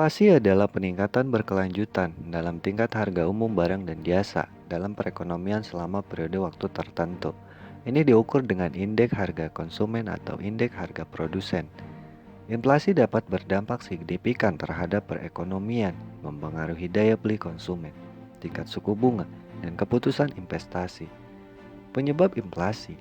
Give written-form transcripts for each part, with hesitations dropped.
Inflasi adalah peningkatan berkelanjutan dalam tingkat harga umum barang dan jasa dalam perekonomian selama periode waktu tertentu. Ini diukur dengan indeks harga konsumen atau indeks harga produsen. Inflasi dapat berdampak signifikan terhadap perekonomian, mempengaruhi daya beli konsumen, tingkat suku bunga, dan keputusan investasi. Penyebab inflasi.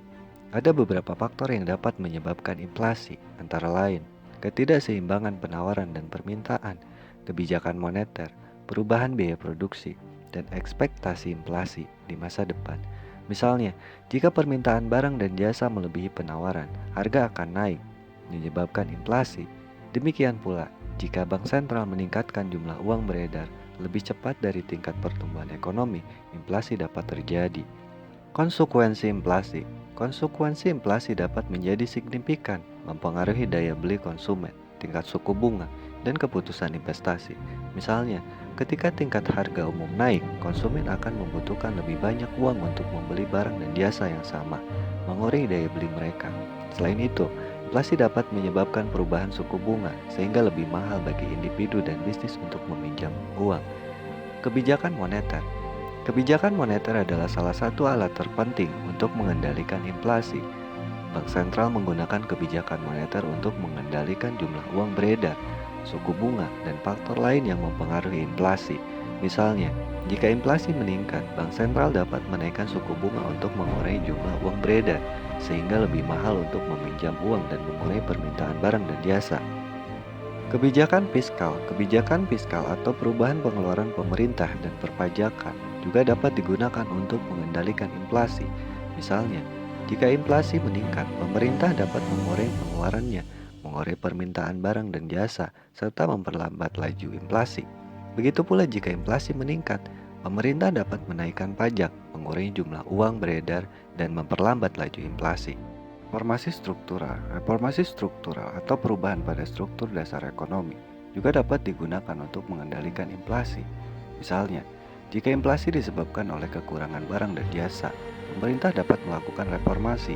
Ada beberapa faktor yang dapat menyebabkan inflasi, antara lain ketidakseimbangan penawaran dan permintaan, kebijakan moneter, perubahan biaya produksi, dan ekspektasi inflasi di masa depan. Misalnya, jika permintaan barang dan jasa melebihi penawaran, harga akan naik, menyebabkan inflasi. Demikian pula, jika bank sentral meningkatkan jumlah uang beredar lebih cepat dari tingkat pertumbuhan ekonomi, inflasi dapat terjadi. Konsekuensi inflasi. Konsekuensi inflasi dapat menjadi signifikan, mempengaruhi daya beli konsumen, tingkat suku bunga, dan keputusan investasi. Misalnya, ketika tingkat harga umum naik, konsumen akan membutuhkan lebih banyak uang untuk membeli barang dan jasa yang sama, mengurangi daya beli mereka. Selain itu, inflasi dapat menyebabkan perubahan suku bunga, sehingga lebih mahal bagi individu dan bisnis untuk meminjam uang. Kebijakan moneter. Kebijakan moneter adalah salah satu alat terpenting untuk mengendalikan inflasi. Bank sentral menggunakan kebijakan moneter untuk mengendalikan jumlah uang beredar, suku bunga, dan faktor lain yang mempengaruhi inflasi. Misalnya, jika inflasi meningkat, bank sentral dapat menaikkan suku bunga untuk mengurangi jumlah uang beredar, sehingga lebih mahal untuk meminjam uang dan mengurangi permintaan barang dan jasa. Kebijakan fiskal atau perubahan pengeluaran pemerintah dan perpajakan juga dapat digunakan untuk mengendalikan inflasi. Misalnya, jika inflasi meningkat, pemerintah dapat mengurangi pengeluarannya, mengurangi permintaan barang dan jasa, serta memperlambat laju inflasi. Begitu pula jika inflasi meningkat, pemerintah dapat menaikkan pajak, mengurangi jumlah uang beredar, dan memperlambat laju inflasi. Reformasi struktural atau perubahan pada struktur dasar ekonomi juga dapat digunakan untuk mengendalikan inflasi. Misalnya, jika inflasi disebabkan oleh kekurangan barang dan jasa, pemerintah dapat melakukan reformasi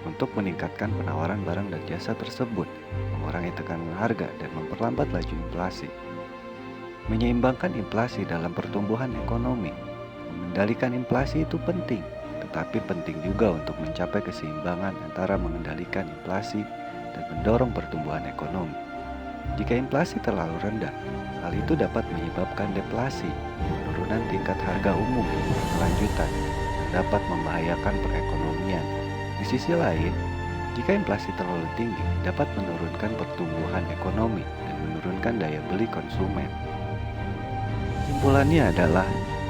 untuk meningkatkan penawaran barang dan jasa tersebut, mengurangi tekanan harga, dan memperlambat laju inflasi. Menyeimbangkan inflasi dalam pertumbuhan ekonomi. Mengendalikan inflasi itu penting, tetapi penting juga untuk mencapai keseimbangan antara mengendalikan inflasi dan mendorong pertumbuhan ekonomi. Jika inflasi terlalu rendah, hal itu dapat menyebabkan deflasi, penurunan tingkat harga umum berkelanjutan, dan dapat membahayakan perekonomian. Di sisi lain, jika inflasi terlalu tinggi, dapat menurunkan pertumbuhan ekonomi dan menurunkan daya beli konsumen. Kesimpulannya adalah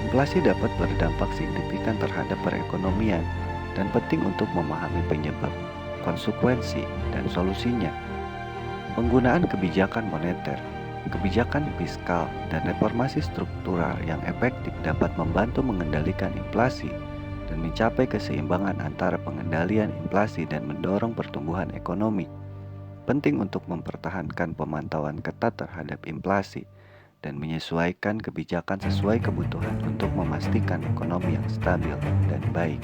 inflasi dapat berdampak signifikan terhadap perekonomian dan penting untuk memahami penyebab, konsekuensi, dan solusinya. Penggunaan kebijakan moneter, kebijakan fiskal, dan reformasi struktural yang efektif dapat membantu mengendalikan inflasi dan mencapai keseimbangan antara pengendalian inflasi dan mendorong pertumbuhan ekonomi. Penting untuk mempertahankan pemantauan ketat terhadap inflasi dan menyesuaikan kebijakan sesuai kebutuhan untuk memastikan ekonomi yang stabil dan baik.